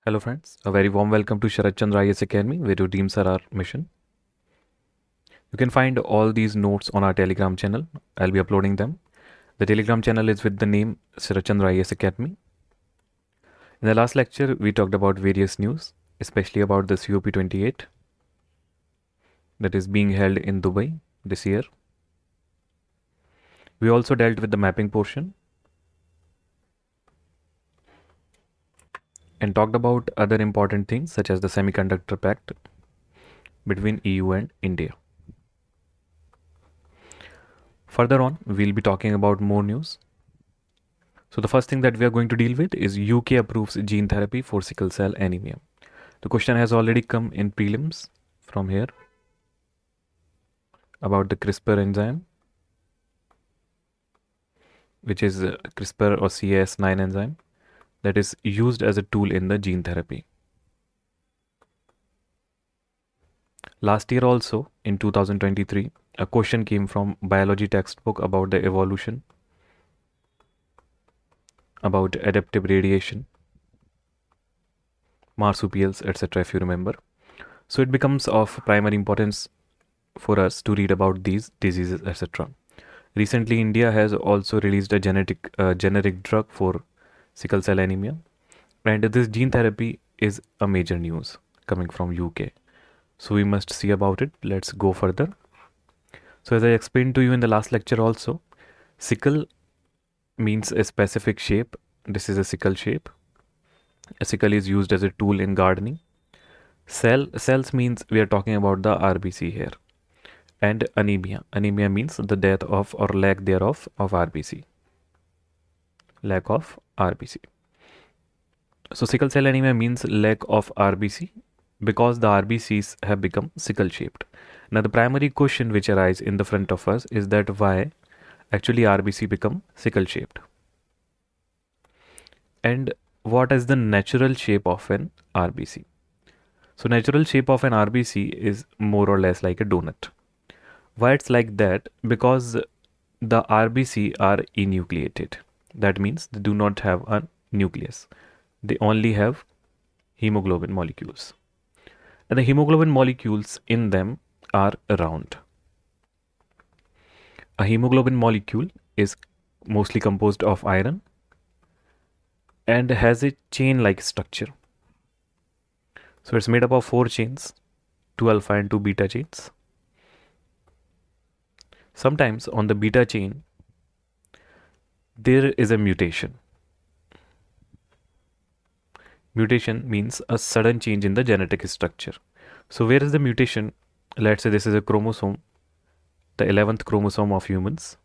Hello friends, a very warm welcome to Sarat Chandra IAS Academy where your dreams are our mission. You can find all these notes on our Telegram channel. I'll be uploading them. The Telegram channel is with the name Sarat Chandra IAS Academy. In the last lecture, we talked about various news, especially about the COP28 that is being held in Dubai this year. We also dealt with the mapping portion and talked about other important things such as the Semiconductor Pact between EU and India. Further on, we'll be talking about more news. So the first thing that we are going to deal with is UK approves gene therapy for sickle cell anemia. The question has already come in prelims from here about the CRISPR enzyme, which is CRISPR or Cas9 enzyme that is used as a tool in the gene therapy. Last year also, in 2023, a question came from biology textbook about the evolution, about adaptive radiation, marsupials, etc. if you remember. So it becomes of primary importance for us to read about these diseases, etc. Recently, India has also released a generic drug for sickle cell anemia, and this gene therapy is a major news coming from UK. So we must see about it. Let's go further. So as I explained to you in the last lecture also, sickle means a specific shape. This is a sickle shape. A sickle is used as a tool in gardening. Cells means we are talking about the RBC here. And anemia. Anemia means the death of or lack thereof of RBC. Lack of RBC. So sickle cell anemia means lack of RBC because the RBCs have become sickle shaped. Now the primary question which arises in the front of us is that why actually RBC become sickle shaped? And what is the natural shape of an RBC? So natural shape of an RBC is more or less like a donut. Why it's like that? Because the RBC are enucleated. That means they do not have a nucleus. They only have hemoglobin molecules. And the hemoglobin molecules in them are round. A hemoglobin molecule is mostly composed of iron and has a chain-like structure. So it's made up of 4 chains, 2 alpha and 2 beta chains. Sometimes on the beta chain, there is a mutation. Mutation means a sudden change in the genetic structure. So where is the mutation? Let's say this is a chromosome, the 11th chromosome of humans.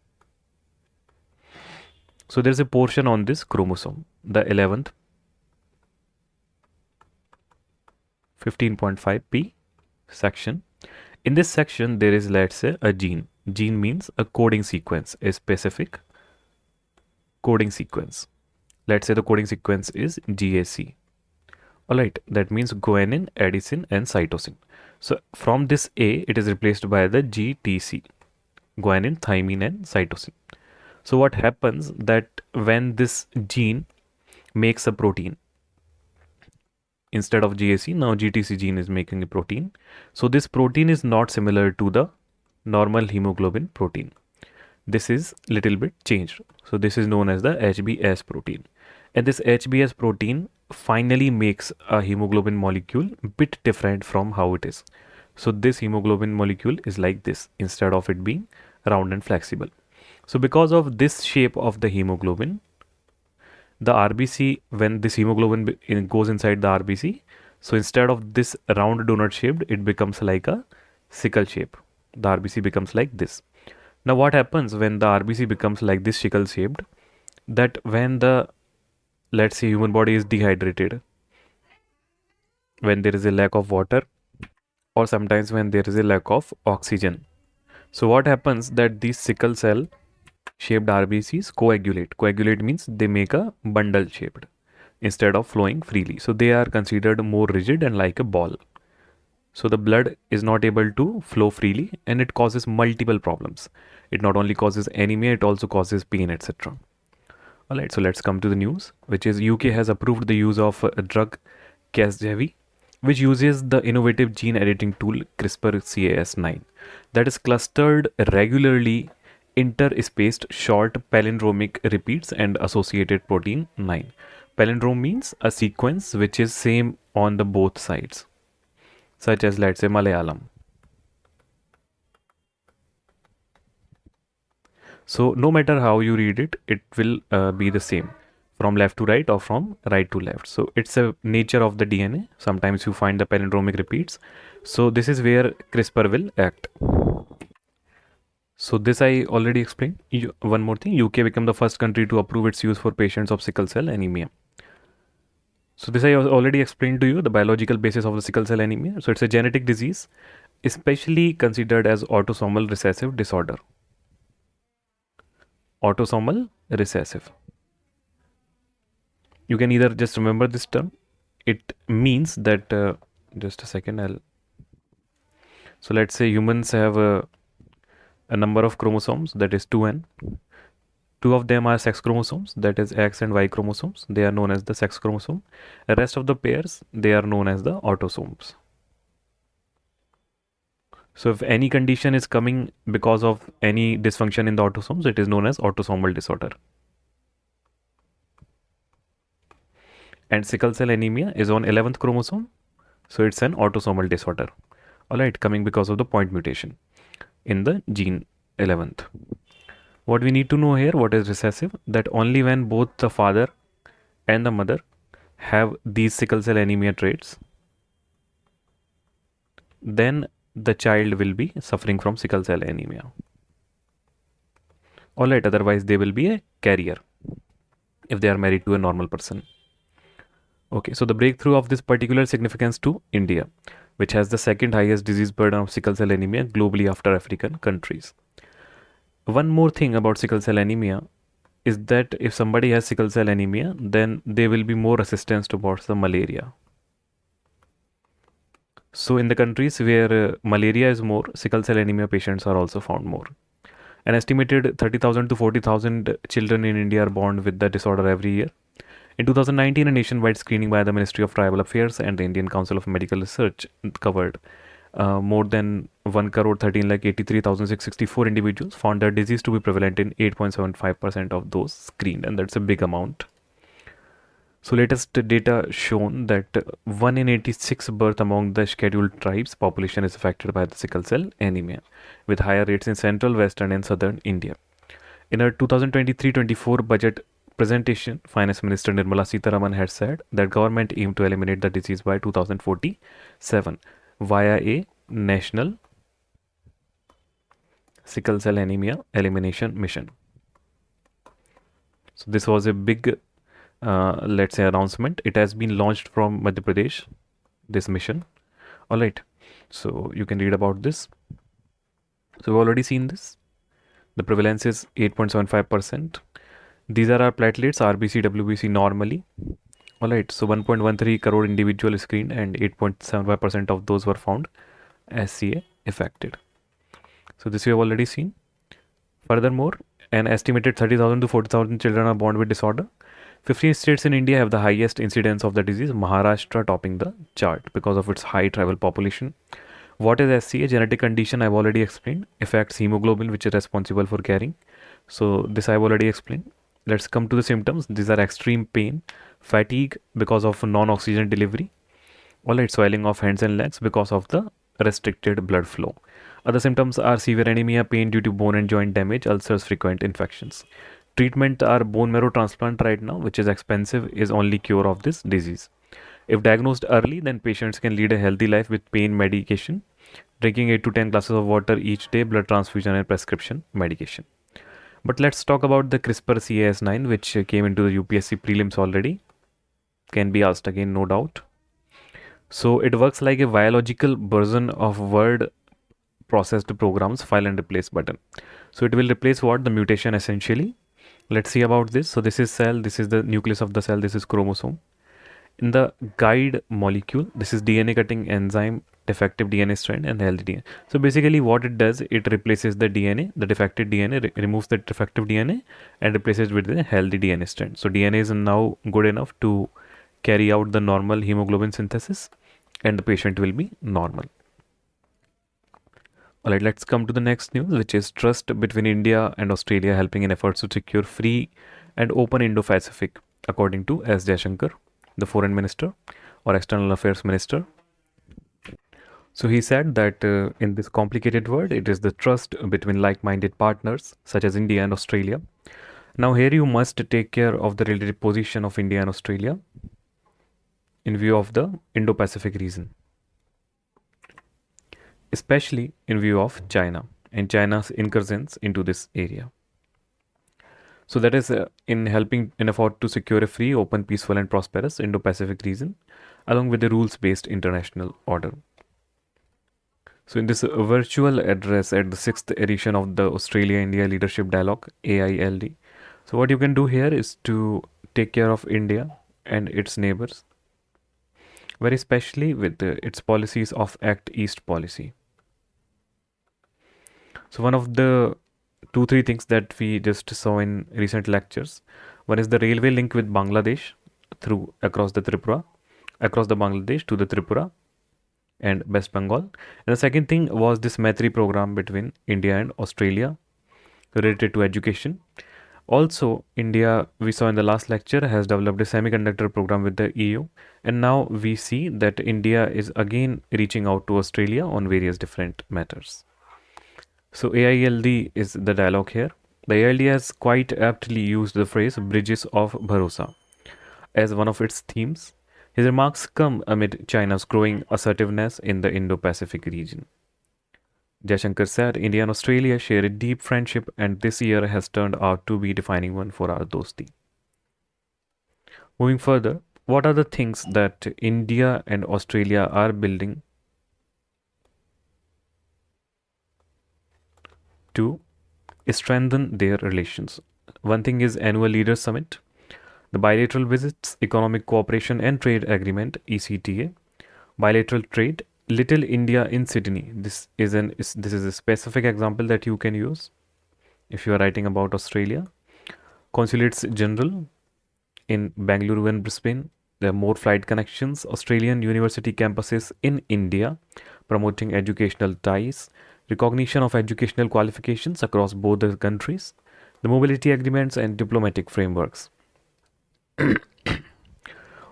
So there's a portion on this chromosome, the 11th, 15.5p section. In this section, there is, let's say, a gene. Gene means a coding sequence, a specific coding sequence. Let's say the coding sequence is GAC. Alright, that means guanine, adenosine and cytosine. So from this A, it is replaced by the GTC, guanine, thymine and cytosine. So what happens that when this gene makes a protein, instead of GAC, now GTC gene is making a protein. So this protein is not similar to the normal hemoglobin protein. This is little bit changed. So this is known as the HbS protein. And this HbS protein finally makes a hemoglobin molecule bit different from how it is. So this hemoglobin molecule is like this instead of it being round and flexible. So because of this shape of the hemoglobin, the RBC, when this hemoglobin goes inside the RBC, so instead of this round donut shaped, it becomes like a sickle shape. The RBC becomes like this. Now what happens when the RBC becomes like this sickle shaped? That when the, let's say, human body is dehydrated, when there is a lack of water, or sometimes when there is a lack of oxygen. So what happens that these sickle cell shaped RBCs coagulate. Coagulate means they make a bundle shaped instead of flowing freely. So they are considered more rigid and like a ball. So the blood is not able to flow freely and it causes multiple problems. It not only causes anemia, it also causes pain, etc. Alright, so let's come to the news, which is UK has approved the use of a drug Casgevy, which uses the innovative gene editing tool CRISPR-Cas9 that is clustered regularly interspaced short palindromic repeats and associated protein 9. Palindrome means a sequence which is same on the both sides, such as let's say Malayalam. So no matter how you read it, it will be the same from left to right or from right to left. So it's a nature of the DNA. Sometimes you find the palindromic repeats. So this is where CRISPR will act. So this I already explained. One more thing, UK became the first country to approve its use for patients of sickle cell anemia. So this I already explained to you, the biological basis of the sickle cell anemia. So it's a genetic disease, especially considered as autosomal recessive disorder. Autosomal recessive. You can either just remember this term. It means that, just a second, so let's say humans have a number of chromosomes, that is 2n. Two of them are sex chromosomes, that is X and Y chromosomes. They are known as the sex chromosome. The rest of the pairs, they are known as the autosomes. So if any condition is coming because of any dysfunction in the autosomes, it is known as autosomal disorder. And sickle cell anemia is on 11th chromosome, so it's an autosomal disorder. Alright, coming because of the point mutation in the gene 11th. What we need to know here, what is recessive, that only when both the father and the mother have these sickle cell anemia traits, then the child will be suffering from sickle cell anemia. Alright, otherwise they will be a carrier if they are married to a normal person. Okay, so the breakthrough of this particular significance to India, which has the second highest disease burden of sickle cell anemia globally after African countries. One more thing about sickle cell anemia is that if somebody has sickle cell anemia, then they will be more resistant towards the malaria. So in the countries where malaria is more, sickle cell anemia patients are also found more. An estimated 30,000 to 40,000 children in India are born with the disorder every year. In 2019, a nationwide screening by the Ministry of Tribal Affairs and the Indian Council of Medical Research covered more than 1,13,83,664 individuals, found the disease to be prevalent in 8.75% of those screened, and that's a big amount. So latest data shown that 1 in 86 birth among the scheduled tribes population is affected by the sickle cell anemia, with higher rates in central, western and southern India. In her 2023-24 budget presentation, Finance Minister Nirmala Sitharaman had said that government aimed to eliminate the disease by 2047 via a national sickle cell anemia elimination mission. So this was a big, let's say, announcement. It has been launched from Madhya Pradesh, this mission. All right, so you can read about this. So we've already seen this. The prevalence is 8.75%. These are our platelets, RBC, WBC normally. Alright, so 1.13 crore individual screened and 8.75% of those were found SCA affected. So this we have already seen. Furthermore, an estimated 30,000 to 40,000 children are born with disorder. 15 states in India have the highest incidence of the disease, Maharashtra topping the chart because of its high tribal population. What is SCA? Genetic condition I've already explained. Affects hemoglobin, which is responsible for carrying. So this I've already explained. Let's come to the symptoms. These are extreme pain, fatigue because of non-oxygen delivery. Alright, swelling of hands and legs because of the restricted blood flow. Other symptoms are severe anemia, pain due to bone and joint damage, ulcers, frequent infections. Treatment are bone marrow transplant right now, which is expensive, is only cure of this disease. If diagnosed early, then patients can lead a healthy life with pain medication, drinking 8 to 10 glasses of water each day, blood transfusion and prescription medication. But let's talk about the CRISPR-Cas9, which came into the UPSC prelims already. Can be asked again, no doubt. So it works like a biological version of word processed programs file and replace button. So it will replace what? The mutation essentially. Let's see about this. So this is cell, this is the nucleus of the cell, this is chromosome. In the guide molecule, this is DNA cutting enzyme, defective DNA strand and healthy DNA. So basically what it does, it replaces the DNA, the defective DNA, removes the defective DNA and replaces with the healthy DNA strand. So DNA is now good enough to carry out the normal hemoglobin synthesis and the patient will be normal. Alright, let's come to the next news, which is trust between India and Australia helping in efforts to secure free and open Indo-Pacific, according to S. Jaishankar, the Foreign Minister or External Affairs Minister. So he said that in this complicated world, it is the trust between like-minded partners such as India and Australia. Now here you must take care of the relative position of India and Australia in view of the Indo-Pacific region, especially in view of China and China's incursions into this area. So that is in helping in effort to secure a free, open, peaceful and prosperous Indo-Pacific region along with the rules-based international order. So in this virtual address at the 6th edition of the Australia-India Leadership Dialogue, AILD, so what you can do here is to take care of India and its neighbors, very especially with its policies of Act East policy. So one of the 2-3 things that we just saw in recent lectures, one is the railway link with Bangladesh across the Bangladesh to the Tripura and West Bengal. And the second thing was this Maitri program between India and Australia related to education. Also, India, we saw in the last lecture, has developed a semiconductor program with the EU. And now we see that India is again reaching out to Australia on various different matters. So AILD is the dialogue here. The AILD has quite aptly used the phrase bridges of Bharosa as one of its themes. His remarks come amid China's growing assertiveness in the Indo-Pacific region. Jaishankar said, India and Australia share a deep friendship and this year has turned out to be defining one for our dosti. Moving further, what are the things that India and Australia are building to strengthen their relations? One thing is Annual Leaders Summit, the bilateral visits, Economic Cooperation and Trade Agreement (ECTA), bilateral trade, Little India in Sydney. This is a specific example that you can use if you are writing about Australia. Consulates General in Bangalore and Brisbane. There are more flight connections. Australian university campuses in India, promoting educational ties, recognition of educational qualifications across both the countries, the mobility agreements and diplomatic frameworks.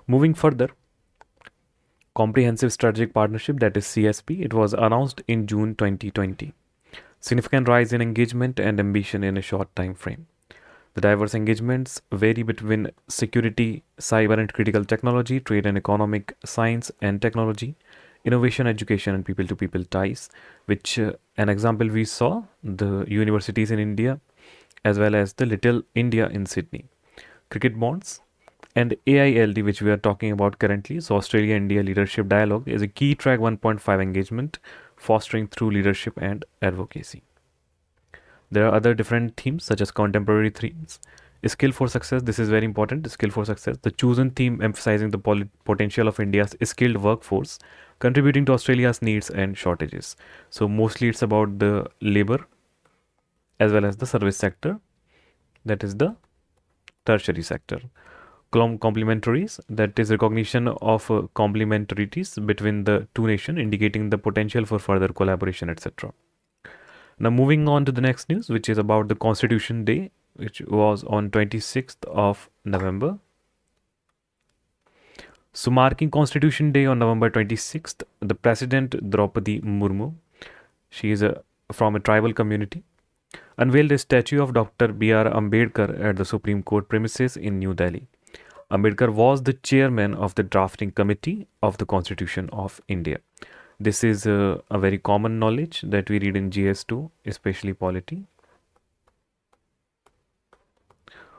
Moving further, Comprehensive Strategic Partnership, that is CSP, it was announced in June 2020. Significant rise in engagement and ambition in a short time frame. The diverse engagements vary between security, cyber and critical technology, trade and economic, science and technology, innovation, education and people-to-people ties, which an example we saw, the universities in India as well as the Little India in Sydney. Cricket bonds and AILD, which we are talking about currently. So Australia-India Leadership Dialogue is a key track 1.5 engagement, fostering through leadership and advocacy. There are other different themes such as contemporary themes. Skill for success, this is very important, skill for success. The chosen theme emphasizing the potential of India's skilled workforce, contributing to Australia's needs and shortages. So mostly it's about the labor as well as the service sector, that is the tertiary sector. Complementaries, that is recognition of complementarities between the two nations, indicating the potential for further collaboration, etc. Now moving on to the next news, which is about the Constitution Day, which was on 26th of November. So marking Constitution Day on November 26th, the President Draupadi Murmu, she is from a tribal community, unveiled a statue of Dr. B.R. Ambedkar at the Supreme Court premises in New Delhi. Ambedkar was the chairman of the drafting committee of the Constitution of India. This is a very common knowledge that we read in GS2, especially polity.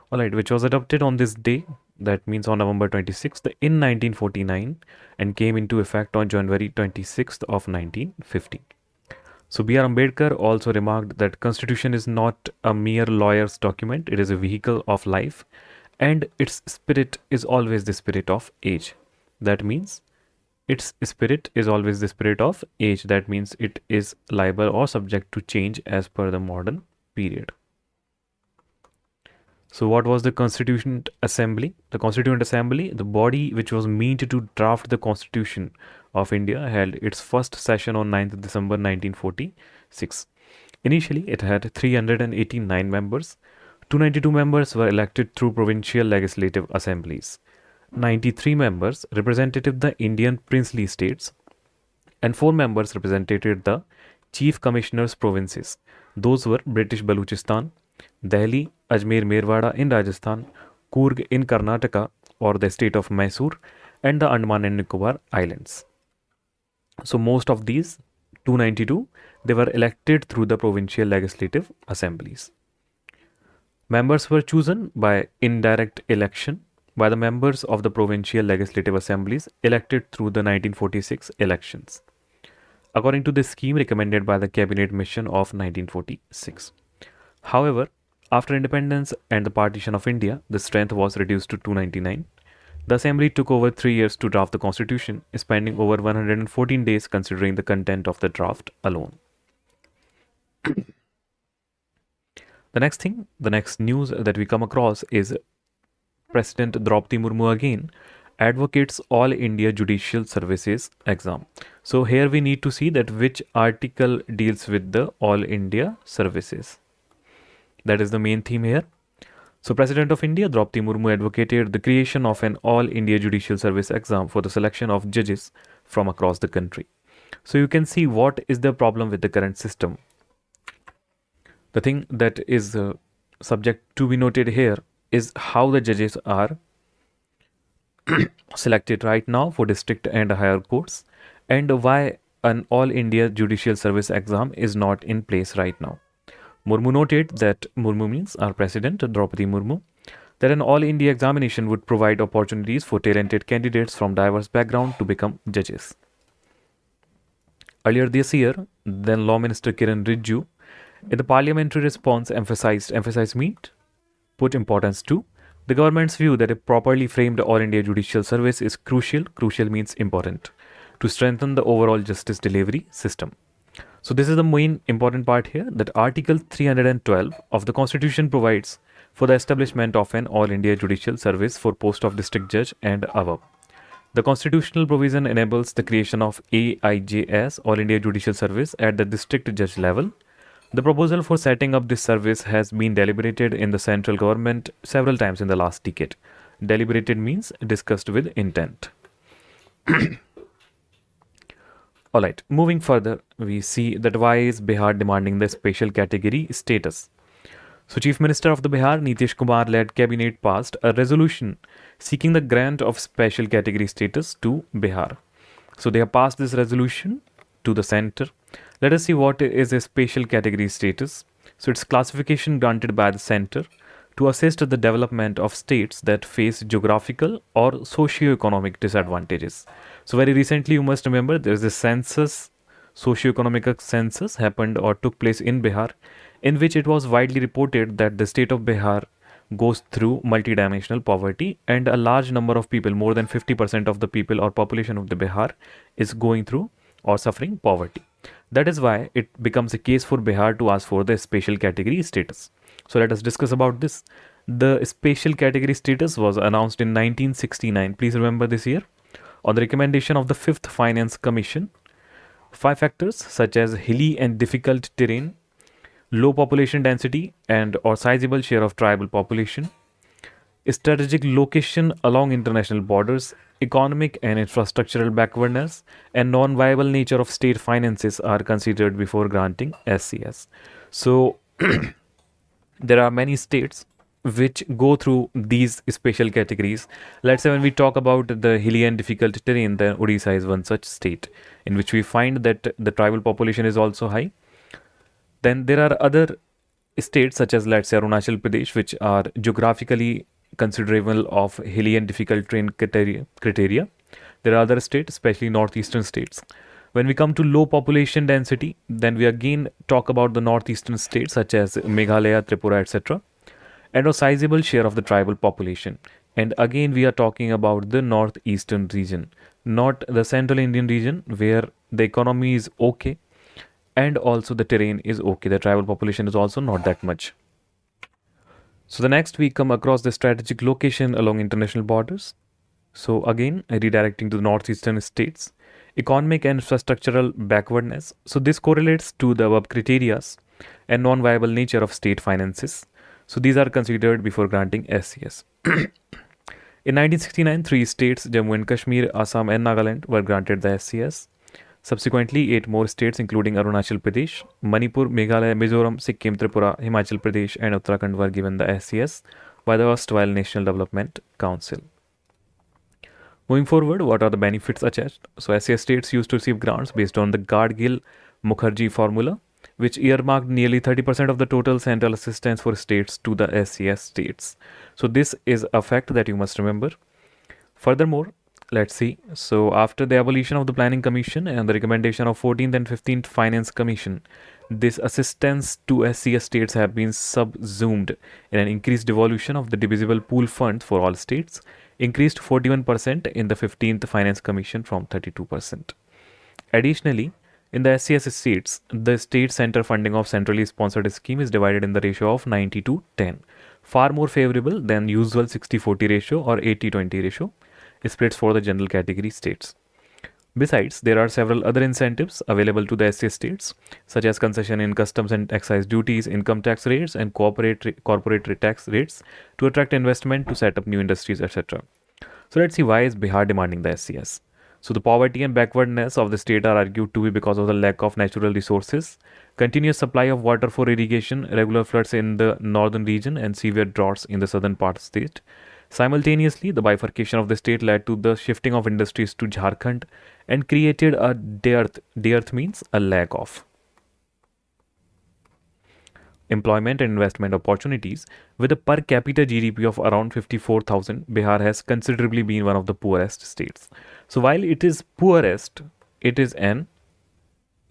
Alright, which was adopted on this day, that means on November 26th in 1949 and came into effect on January 26th of 1950. So B.R. Ambedkar also remarked that Constitution is not a mere lawyer's document, it is a vehicle of life and its spirit is always the spirit of age. That means its spirit is always the spirit of age. That means it is liable or subject to change as per the modern period. So what was the Constituent Assembly? The Constituent Assembly, the body which was meant to draft the Constitution of India, held its first session on 9th December 1946. Initially, it had 389 members. 292 members were elected through provincial legislative assemblies. 93 members represented the Indian princely states, and 4 members represented the Chief Commissioners provinces. Those were British Baluchistan, Delhi, Ajmer Merwada in Rajasthan, Coorg in Karnataka or the state of Mysore, and the Andaman and Nicobar Islands. So most of these 292, they were elected through the provincial legislative assemblies. Members were chosen by indirect election by the members of the provincial legislative assemblies elected through the 1946 elections, according to the scheme recommended by the Cabinet Mission of 1946. However, after independence and the partition of India, the strength was reduced to 299. The assembly took over 3 years to draft the constitution, spending over 114 days considering the content of the draft alone. The next news that we come across is President Draupadi Murmu again advocates All India Judicial Services exam. So here we need to see that which article deals with the All India Services. That is the main theme here. So President of India Draupadi Murmu advocated the creation of an All India Judicial Service exam for the selection of judges from across the country. So you can see what is the problem with the current system. The thing that is subject to be noted here is how the judges are selected right now for district and higher courts, and why an All India Judicial Service exam is not in place right now. Murmu noted that Murmu means our President Draupadi Murmu, that an All India examination would provide opportunities for talented candidates from diverse backgrounds to become judges. Earlier this year, then Law Minister Kiran Rijiju, in the parliamentary response put importance to the government's view that a properly framed All India Judicial Service is crucial means important, to strengthen the overall justice delivery system. So this is the main important part here, that Article 312 of the Constitution provides for the establishment of an All India Judicial Service for post of district judge and above. The constitutional provision enables the creation of AIJS, All India Judicial Service, at the district judge level. The proposal for setting up this service has been deliberated in the central government several times in the last decade. Deliberated means discussed with intent. Alright, moving further, we see that why is Bihar demanding the special category status. So Chief Minister of the Bihar, Nitish Kumar led cabinet passed a resolution seeking the grant of special category status to Bihar. So they have passed this resolution to the center. Let us see what is a special category status. So it's classification granted by the center to assist the development of states that face geographical or socio-economic disadvantages. So very recently, you must remember, there is a census, socio-economic census happened or took place in Bihar, in which it was widely reported that the state of Bihar goes through multidimensional poverty, and a large number of people, more than 50% of the people or population of the Bihar, is going through or suffering poverty. That is why it becomes a case for Bihar to ask for the special category status. So let us discuss about this. The special category status was announced in 1969. Please remember this year. On the recommendation of the 5th Finance Commission. 5 factors such as hilly and difficult terrain, low population density and or sizable share of tribal population, strategic location along international borders, economic and infrastructural backwardness, and non-viable nature of state finances are considered before granting SCS. So there are many states which go through these special categories. Let's say when we talk about the hilly and difficult terrain, then Odisha is one such state in which we find that the tribal population is also high. Then there are other states such as, let's say, Arunachal Pradesh, which are geographically considerable of hilly and difficult terrain criteria. There are other states, especially northeastern states. When we come to low population density, then we again talk about the northeastern states such as Meghalaya, Tripura, etc. and a sizable share of the tribal population. And again, we are talking about the northeastern region, not the central Indian region where the economy is okay and also the terrain is okay. The tribal population is also not that much. So the next we come across the strategic location along international borders. So again, redirecting to the northeastern states, economic and infrastructural backwardness. So this correlates to the above criteria and non-viable nature of state finances. So these are considered before granting SCS. In 1969, three states, Jammu and Kashmir, Assam and Nagaland, were granted the SCS. Subsequently, 8 more states including Arunachal Pradesh, Manipur, Meghalaya, Mizoram, Sikkim, Tripura, Himachal Pradesh and Uttarakhand were given the SCS by the erstwhile National Development Council. Moving forward, what are the benefits attached? So SCS states used to receive grants based on the Gadgil-Mukherjee formula, which earmarked nearly 30% of the total central assistance for states to the SCS states. So this is a fact that you must remember. Furthermore, let's see. So after the abolition of the Planning Commission and the recommendation of 14th and 15th Finance Commission, this assistance to SCS states have been subsumed in an increased devolution of the divisible pool funds for all states, increased 41% in the 15th Finance Commission from 32%. Additionally, in the SCS states, the state center funding of centrally sponsored scheme is divided in the ratio of 90 to 10, far more favorable than usual 60-40 ratio or 80-20 ratio splits for the general category states. Besides, there are several other incentives available to the SCS states, such as concession in customs and excise duties, income tax rates, and corporate tax rates to attract investment to set up new industries, etc. So let's see, why is Bihar demanding the SCS? So the poverty and backwardness of the state are argued to be because of the lack of natural resources, continuous supply of water for irrigation, regular floods in the northern region, and severe droughts in the southern part of the state. Simultaneously, the bifurcation of the state led to the shifting of industries to Jharkhand and created a dearth. Dearth means a lack of employment and investment opportunities. With a per capita GDP of around 54,000, Bihar has considerably been one of the poorest states. So while it is poorest, it is an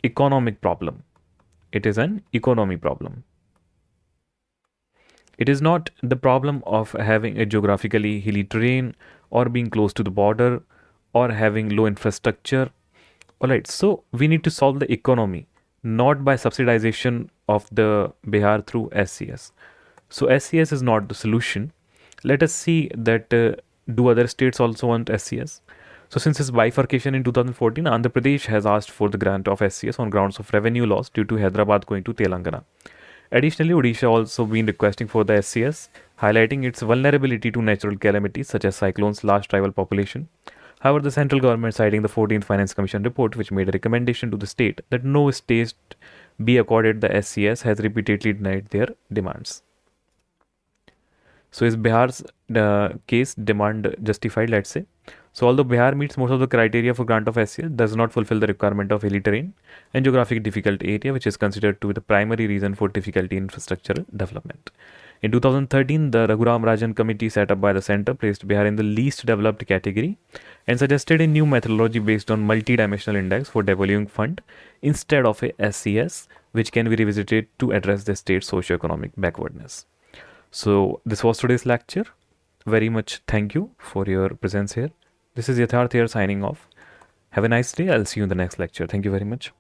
economic problem. It is an economy problem. It is not the problem of having a geographically hilly terrain or being close to the border or having low infrastructure. Alright, so we need to solve the economy, not by subsidization of the Bihar through SCS. So SCS is not the solution. Let us see that do other states also want SCS? So since its bifurcation in 2014, Andhra Pradesh has asked for the grant of SCS on grounds of revenue loss due to Hyderabad going to Telangana. Additionally, Odisha also been requesting for the SCS, highlighting its vulnerability to natural calamities such as cyclones, large tribal population. However, the central government, citing the 14th Finance Commission report, which made a recommendation to the state that no state be accorded the SCS, has repeatedly denied their demands. So is Bihar's case demand justified, let's say? So although Bihar meets most of the criteria for grant of SCS, does not fulfill the requirement of hilly terrain and geographic difficult area, which is considered to be the primary reason for difficulty in infrastructural development. In 2013, the Raghuram Rajan committee set up by the center placed Bihar in the least developed category and suggested a new methodology based on multi-dimensional index for devolution fund instead of a SCS, which can be revisited to address the state's socio-economic backwardness. So this was today's lecture. Very much thank you for your presence here. This is Yatharth here signing off. Have a nice day. I'll see you in the next lecture. Thank you very much.